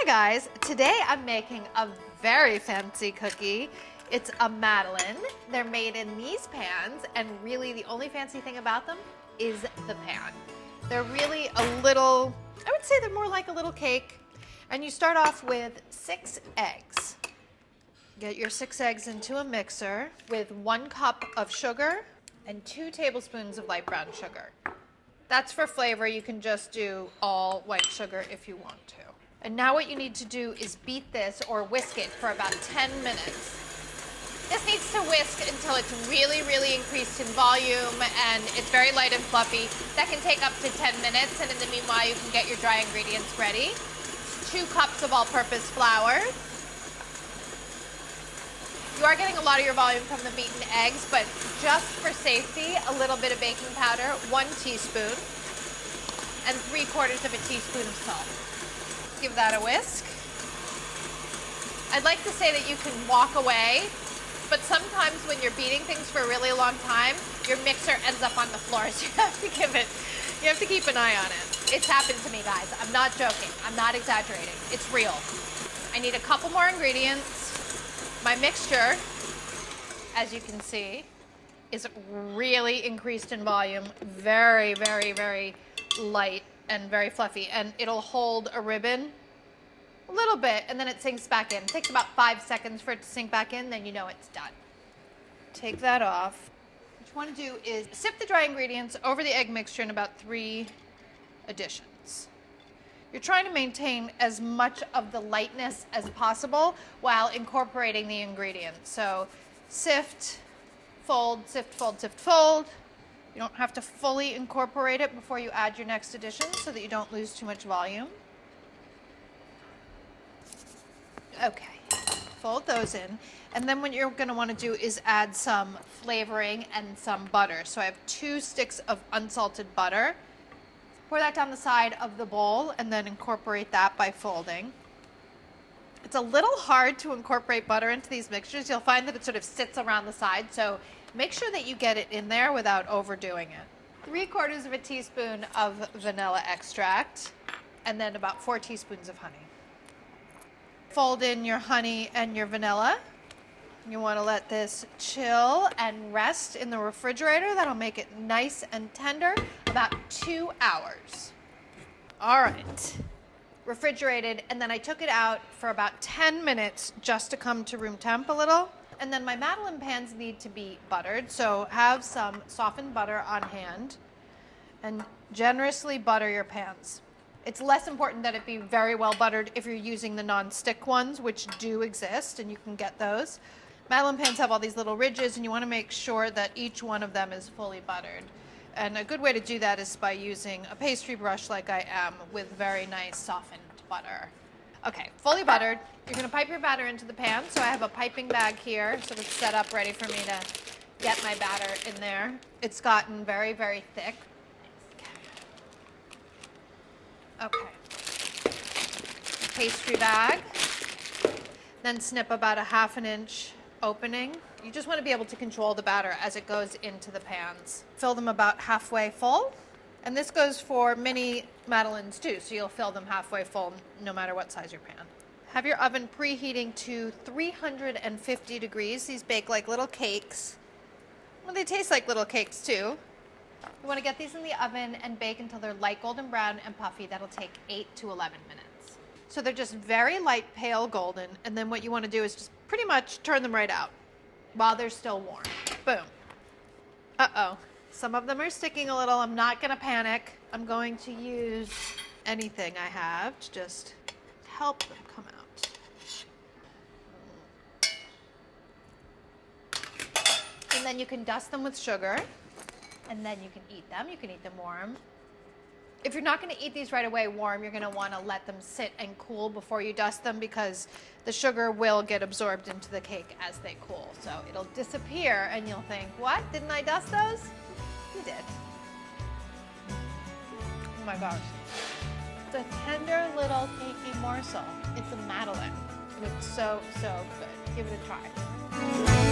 Hi guys, today I'm making a very fancy cookie. It's a Madeleine. They're made in these pans, and really the only fancy thing about them is the pan. They're really a little, I would say they're more like a little cake. And you start off with 6 eggs. Get your 6 eggs into a mixer with 1 cup of sugar and 2 tablespoons of light brown sugar. That's for flavor. You can just do all white sugar if you want to. And now what you need to do is beat this or whisk it for about 10 minutes. This needs to whisk until it's really, really increased in volume and it's very light and fluffy. That can take up to 10 minutes, and in the meanwhile you can get your dry ingredients ready. 2 cups of all-purpose flour. You are getting a lot of your volume from the beaten eggs, but just for safety, a little bit of baking powder, 1 teaspoon, and 3/4 of a teaspoon of salt. Give that a whisk. I'd like to say that you can walk away, but sometimes when you're beating things for a really long time, your mixer ends up on the floor, so you have to keep an eye on it. It's happened to me, guys. I'm not joking. I'm not exaggerating. It's real. I need a couple more ingredients. My mixture, as you can see, is really increased in volume. Very, very, very light and very fluffy. And it'll hold a ribbon a little bit, and then it sinks back in. It takes about 5 seconds for it to sink back in, then you know it's done. Take that off. What you want to do is sift the dry ingredients over the egg mixture in about 3 additions. You're trying to maintain as much of the lightness as possible while incorporating the ingredients. So sift, fold, sift, fold, sift, fold. You don't have to fully incorporate it before you add your next addition so that you don't lose too much volume. Okay, fold those in. And then what you're going to want to do is add some flavoring and some butter. So I have 2 sticks of unsalted butter. Pour that down the side of the bowl and then incorporate that by folding. It's a little hard to incorporate butter into these mixtures. You'll find that it sort of sits around the side, so make sure that you get it in there without overdoing it. 3/4 of a teaspoon of vanilla extract, and then about 4 teaspoons of honey. Fold in your honey and your vanilla. You want to let this chill and rest in the refrigerator. That'll make it nice and tender, about 2 hours. All right, refrigerated, and then I took it out for about 10 minutes just to come to room temp a little. And then my Madeleine pans need to be buttered, so have some softened butter on hand and generously butter your pans. It's less important that it be very well buttered if you're using the non-stick ones, which do exist, and you can get those. Madeleine pans have all these little ridges, and you want to make sure that each one of them is fully buttered. And a good way to do that is by using a pastry brush like I am with very nice softened butter. Okay, fully buttered. You're going to pipe your batter into the pan. So I have a piping bag here, sort of set up ready for me to get my batter in there. It's gotten very, very thick. Okay. Pastry bag. Then snip about a 1/2 inch opening. You just want to be able to control the batter as it goes into the pans. Fill them about halfway full. And this goes for mini Madeleines too, so you'll fill them halfway full no matter what size your pan. Have your oven preheating to 350 degrees. These bake like little cakes. Well, they taste like little cakes too. You want to get these in the oven and bake until they're light golden brown and puffy. That'll take 8 to 11 minutes. So they're just very light pale golden, and then what you want to do is just pretty much turn them right out while they're still warm. Boom. Uh-oh. Some of them are sticking a little. I'm not going to panic. I'm going to use anything I have to just help them come out. And then you can dust them with sugar, and then you can eat them. You can eat them warm. If you're not going to eat these right away warm, you're going to want to let them sit and cool before you dust them, because the sugar will get absorbed into the cake as they cool. So it'll disappear and you'll think, what? Didn't I dust those? You did. Oh my gosh. It's a tender little cakey morsel. It's a Madeleine. And it's so, so good. Give it a try.